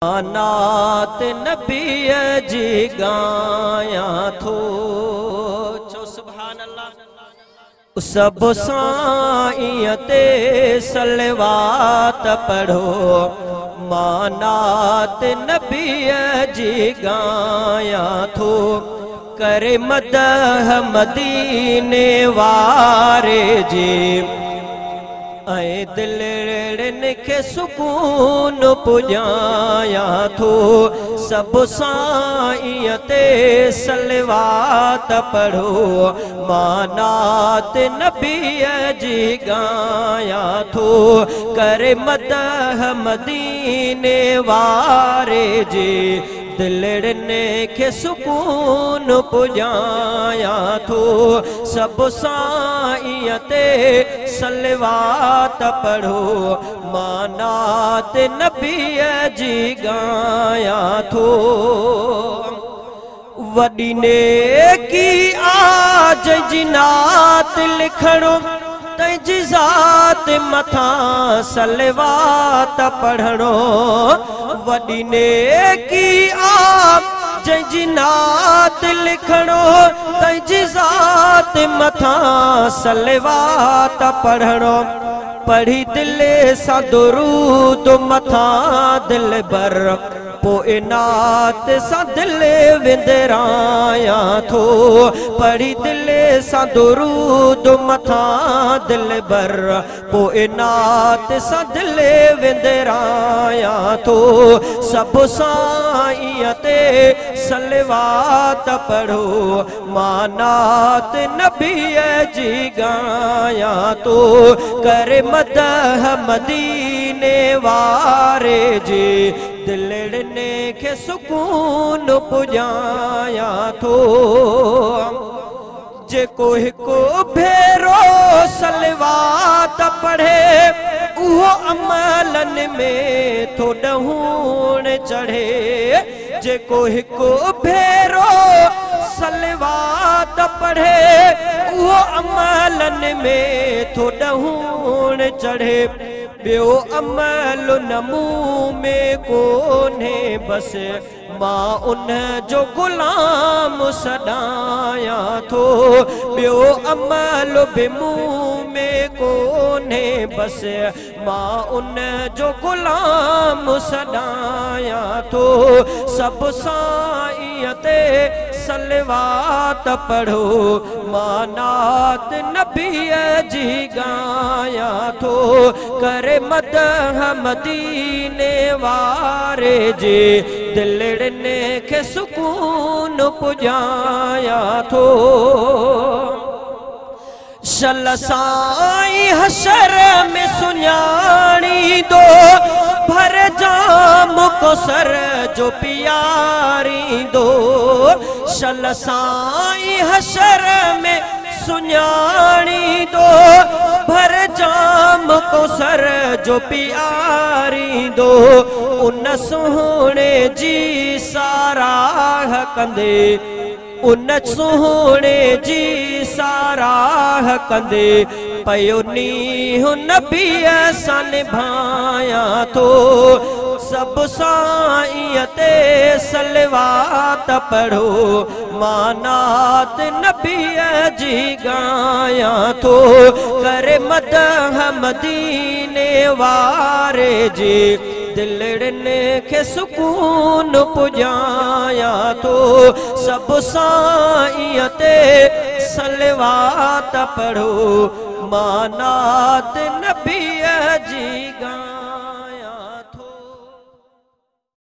नात नबी जी गाया थो चो सुभान अल्लाह। सब साईं ते सलवात पढ़ो मानात नबी जी गाया थो करे मदह मदीने वारे जी ऐं दिलड़न के सुकून पुजाया थो सब साईं ते सलवात पढ़ो मानात नबी जी गाया थो करे मदह मदीने वारे जी दिलड़न के सुकून पुजाया थो सब साईं ते सलवात पढ़ो मानात नबी जी गाया थो वडी नेकी आज जिनात लिखणो तंहिंजी ज़ात मथां सलवात पढ़णो वडी नेकी जंहिंजी नात लिखणो तंहिंजी ज़ात मथां सलवात पढ़णो पढ़ी दिल सां दुरूद मथां दिल बर पोइ नात सां दिल विंदराया थो पढ़ी दिल सां दुरूद मथां दिल बर पोइ नात सां दिल विंदराया थो सब साईं ते सलवात पढ़ो मानात नबी जी गाया थो करे मदह मदीने वारे जी दिलड़न के सुकून पुजाया थो जेको हिको भेरो सलवात पढ़े उहो अमलन में थो ॾहूण चढ़े जेको हिको भेरो सलवात पढ़े उहो अमलन में थो ॾहूण चढ़े ॿियो अमल नमूं में कोन्हे बस मां उन जो गुलाम सॾाया थो ॿियो अमल बि मूं में कोन्हे बस मां उन जो गुलाम सॾाया थो सब साईं ते सलवात पढ़ो मानात नबी जी गाया थो करे मदह मदीने वारे जी दिलड़न के सुकून पुजाया थो सल साईं हशर में सुञाणी दो भर जाम को सर जो पियारी दो सल साईं हशर में सुञाणी दो भर जाम को सर जो पियारी दो उन सोहणे जी साराह कंदे उन सोहणे जी साराह कंदे पयो नींहुं नबी सां निभाया थो सब साईं ते सलवात पढ़ो मानात नबी जी गाया थो करे मदह मदीने वारे जी दिलड़न के सुकून पुजाया थो सब साईं ते सलवात पढ़ो मानात नबी